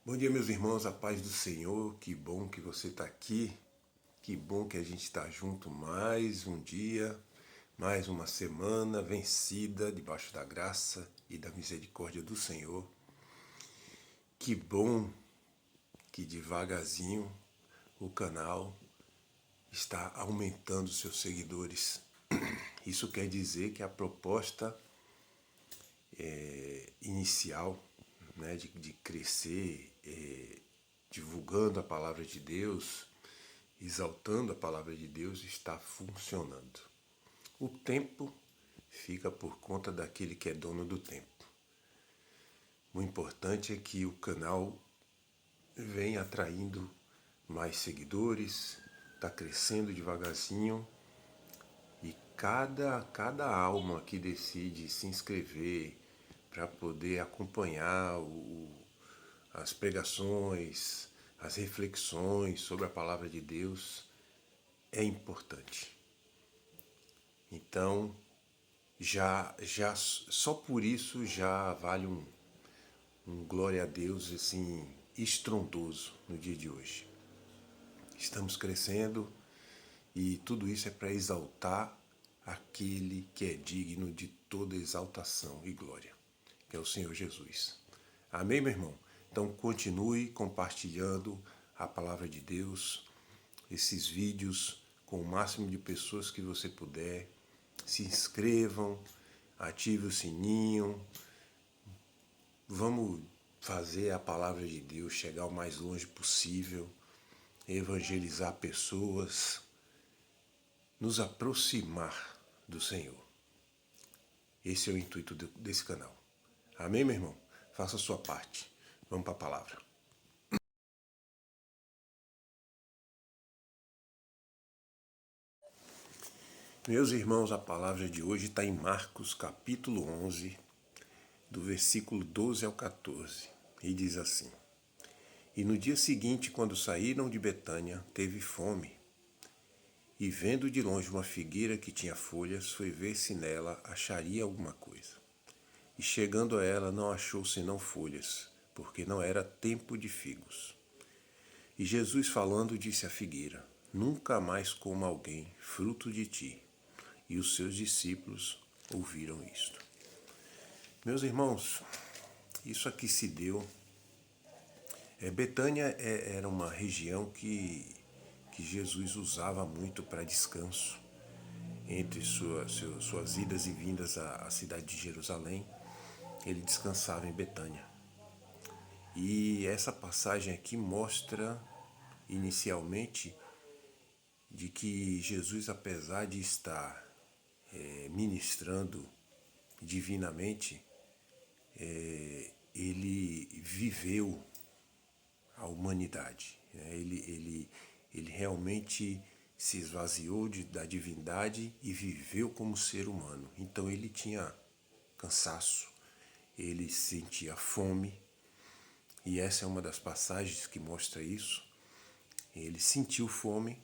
Bom dia, meus irmãos, a paz do Senhor. Que bom que você está aqui. Que bom que a gente está junto mais um dia, mais uma semana vencida debaixo da graça e da misericórdia do Senhor. Que bom que devagarzinho o canal está aumentando seus seguidores. Isso quer dizer que a proposta inicial, né, de crescer, divulgando a palavra de Deus, exaltando a palavra de Deus, está funcionando. O tempo fica por conta daquele que é dono do tempo. O importante é que o canal vem atraindo mais seguidores, está crescendo devagarzinho e cada alma que decide se inscrever para poder acompanhar as pregações, as reflexões sobre a palavra de Deus é importante. Então, já só por isso já vale um glória a Deus assim estrondoso no dia de hoje. Estamos crescendo e tudo isso é para exaltar aquele que é digno de toda exaltação e glória, que é o Senhor Jesus. Amém, meu irmão? Então continue compartilhando a palavra de Deus, esses vídeos com o máximo de pessoas que você puder. Se inscrevam, ative o sininho. Vamos fazer a palavra de Deus chegar o mais longe possível, evangelizar pessoas, nos aproximar do Senhor. Esse é o intuito desse canal. Amém, meu irmão? Faça a sua parte. Vamos para a palavra. Meus irmãos, a palavra de hoje está em Marcos capítulo 11, do versículo 12 ao 14, e diz assim: E no dia seguinte, quando saíram de Betânia, teve fome. E vendo de longe uma figueira que tinha folhas, foi ver se nela acharia alguma coisa. E chegando a ela, não achou senão folhas, porque não era tempo de figos. E Jesus falando disse à figueira: Nunca mais coma alguém fruto de ti. E os seus discípulos ouviram isto. Meus irmãos, isso aqui se deu. Betânia era uma região que Jesus usava muito para descanso. Entre suas idas e vindas à cidade de Jerusalém, ele descansava em Betânia. E essa passagem aqui mostra, inicialmente, de que Jesus, apesar de estar ministrando divinamente, ele viveu a humanidade. Ele realmente se esvaziou da divindade e viveu como ser humano. Então ele tinha cansaço, ele sentia fome, e essa é uma das passagens que mostra isso. Ele sentiu fome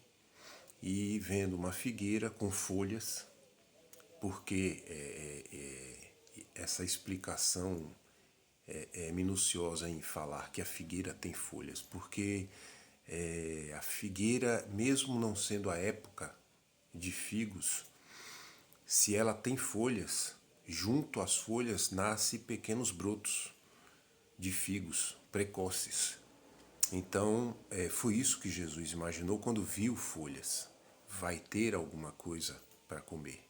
e vendo uma figueira com folhas, porque essa explicação é minuciosa em falar que a figueira tem folhas, porque a figueira, mesmo não sendo a época de figos, se ela tem folhas, junto às folhas nascem pequenos brotos de figos precoces. Então, foi isso que Jesus imaginou quando viu folhas. Vai ter alguma coisa para comer.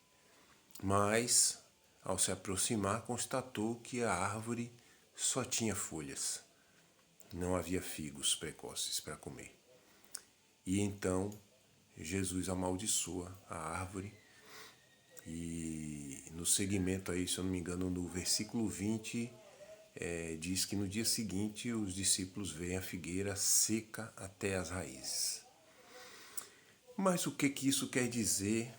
Mas, ao se aproximar, constatou que a árvore só tinha folhas. Não havia figos precoces para comer. E então, Jesus amaldiçoa a árvore. E no segmento aí, se eu não me engano, no versículo 20, diz que no dia seguinte os discípulos veem a figueira seca até as raízes. Mas o que isso quer dizer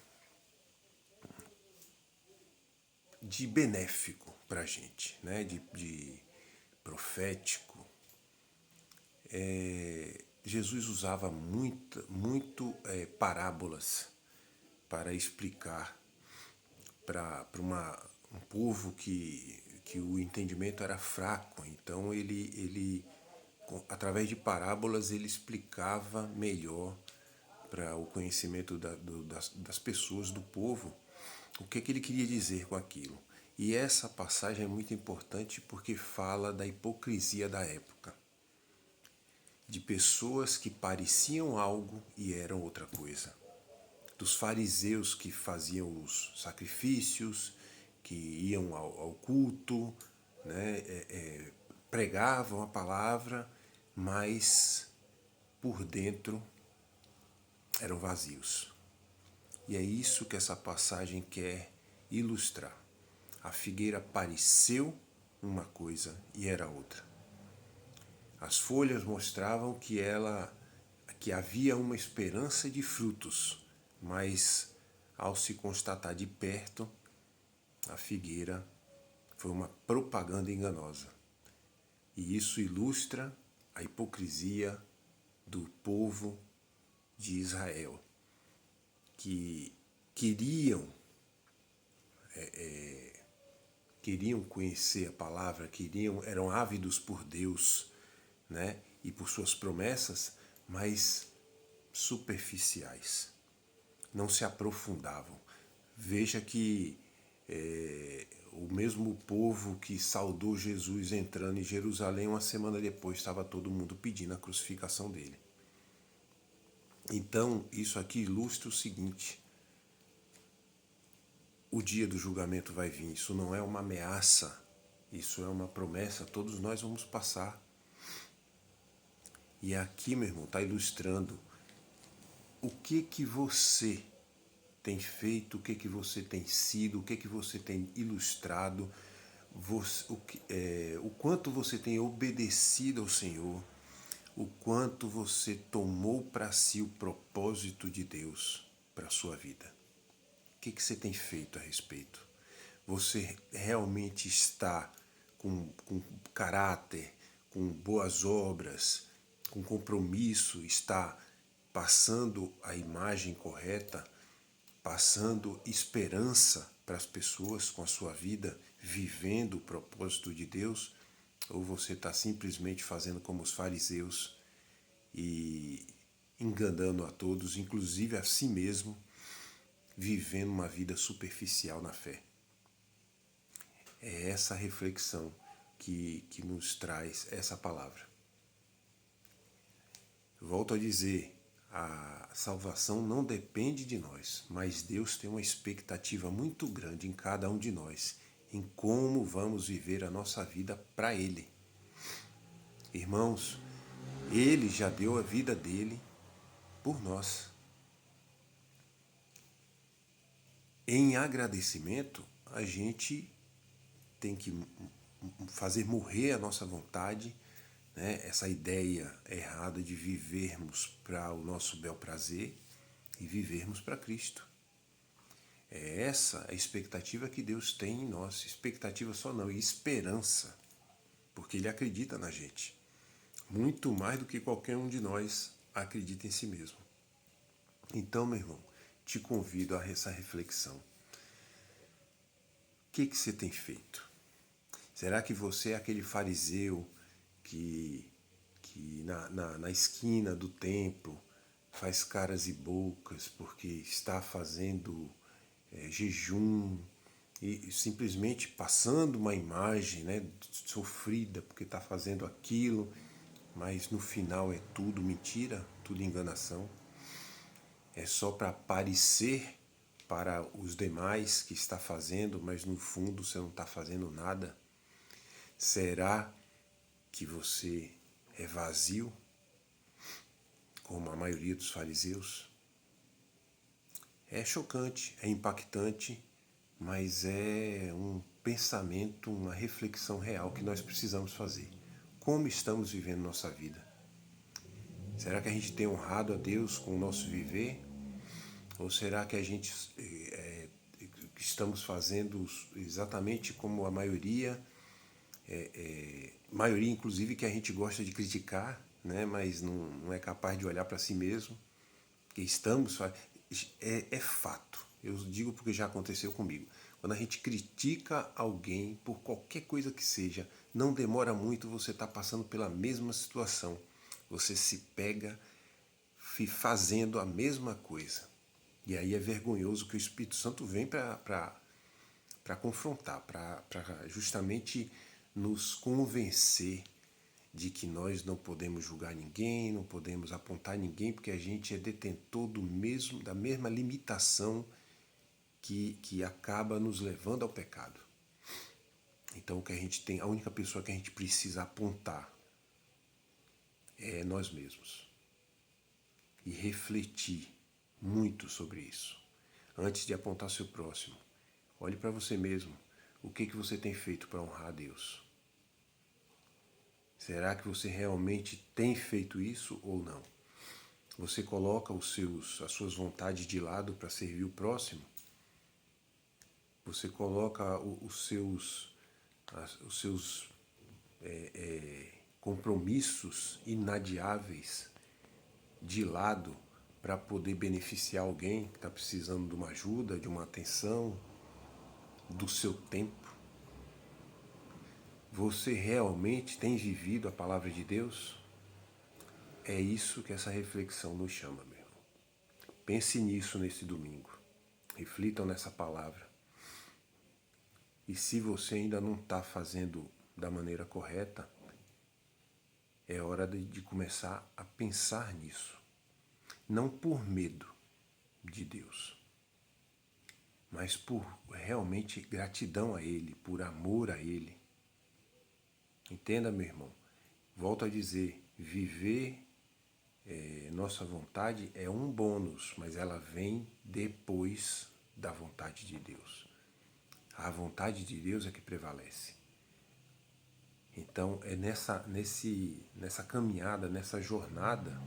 de benéfico para a gente, né? de profético? Jesus usava muito parábolas para explicar para um povo que o entendimento era fraco. Então ele através de parábolas, ele explicava melhor para o conhecimento das pessoas, do povo, o que ele queria dizer com aquilo. E essa passagem é muito importante porque fala da hipocrisia da época, de pessoas que pareciam algo e eram outra coisa, dos fariseus que faziam os sacrifícios, que iam ao culto, né, pregavam a palavra, mas por dentro eram vazios. E é isso que essa passagem quer ilustrar. A figueira pareceu uma coisa e era outra. As folhas mostravam que havia uma esperança de frutos, mas ao se constatar de perto, a figueira foi uma propaganda enganosa. E isso ilustra a hipocrisia do povo de Israel, que queriam conhecer a palavra, eram ávidos por Deus, né, e por suas promessas, mas superficiais, não se aprofundavam. Veja que o mesmo povo que saudou Jesus entrando em Jerusalém, uma semana depois estava todo mundo pedindo a crucificação dele. Então, isso aqui ilustra o seguinte: o dia do julgamento vai vir. Isso não é uma ameaça, isso é uma promessa. Todos nós vamos passar. E aqui, meu irmão, está ilustrando o que você tem feito, o que você tem sido, o que você tem ilustrado, o quanto você tem obedecido ao Senhor, o quanto você tomou para si o propósito de Deus para a sua vida. O que você tem feito a respeito? Você realmente está com caráter, com boas obras, com compromisso, está passando a imagem correta, passando esperança para as pessoas com a sua vida, vivendo o propósito de Deus? Ou você está simplesmente fazendo como os fariseus e enganando a todos, inclusive a si mesmo, vivendo uma vida superficial na fé? É essa reflexão que nos traz essa palavra. Volto a dizer, a salvação não depende de nós, mas Deus tem uma expectativa muito grande em cada um de nós, em como vamos viver a nossa vida para Ele. Irmãos, Ele já deu a vida dele por nós. Em agradecimento, a gente tem que fazer morrer a nossa vontade, né? Essa ideia errada de vivermos para o nosso bel prazer e vivermos para Cristo. É essa a expectativa que Deus tem em nós. Expectativa só não, esperança, porque Ele acredita na gente. Muito mais do que qualquer um de nós acredita em si mesmo. Então, meu irmão, te convido a essa reflexão. O que você tem feito? Será que você é aquele fariseu que na esquina do templo faz caras e bocas porque está fazendo jejum e simplesmente passando uma imagem, né, sofrida porque está fazendo aquilo, mas no final é tudo mentira, tudo enganação? É só para parecer para os demais que está fazendo, mas no fundo você não está fazendo nada? Será que você é vazio, como a maioria dos fariseus? É chocante, é impactante, mas é um pensamento, uma reflexão real que nós precisamos fazer. Como estamos vivendo nossa vida? Será que a gente tem honrado a Deus com o nosso viver? Ou será que a gente estamos fazendo exatamente como a maioria inclusive que a gente gosta de criticar, né, mas não é capaz de olhar para si mesmo? Que é fato. Eu digo porque já aconteceu comigo. Quando a gente critica alguém por qualquer coisa que seja, não demora muito, você está passando pela mesma situação. Você se pega fazendo a mesma coisa. E aí é vergonhoso que o Espírito Santo vem para confrontar, para justamente nos convencer de que nós não podemos julgar ninguém, não podemos apontar ninguém, porque a gente é detentor da mesma limitação que acaba nos levando ao pecado. Então o que a gente tem, a única pessoa que a gente precisa apontar é nós mesmos. E refletir muito sobre isso. Antes de apontar seu próximo, olhe para você mesmo. O que você tem feito para honrar a Deus? Será que você realmente tem feito isso ou não? Você coloca as suas vontades de lado para servir o próximo? Você coloca os seus compromissos inadiáveis de lado para poder beneficiar alguém que está precisando de uma ajuda, de uma atenção, do seu tempo? Você realmente tem vivido a palavra de Deus? É isso que essa reflexão nos chama, meu irmão. Pense nisso nesse domingo. Reflitam nessa palavra. E se você ainda não está fazendo da maneira correta, é hora de começar a pensar nisso. Não por medo de Deus, mas por realmente gratidão a Ele, por amor a Ele. Entenda, meu irmão. Volto a dizer, viver nossa vontade é um bônus, mas ela vem depois da vontade de Deus. A vontade de Deus é que prevalece. Então é nessa caminhada, nessa jornada,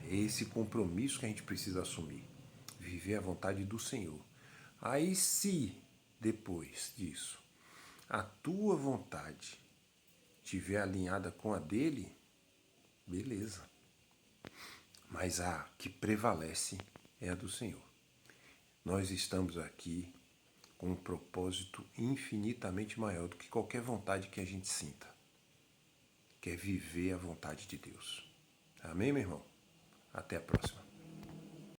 é esse compromisso que a gente precisa assumir. Viver a vontade do Senhor. Aí se depois disso a tua vontade estiver alinhada com a dele, beleza. Mas a que prevalece é a do Senhor. Nós estamos aqui com um propósito infinitamente maior do que qualquer vontade que a gente sinta, que é viver a vontade de Deus. Amém, meu irmão? Até a próxima.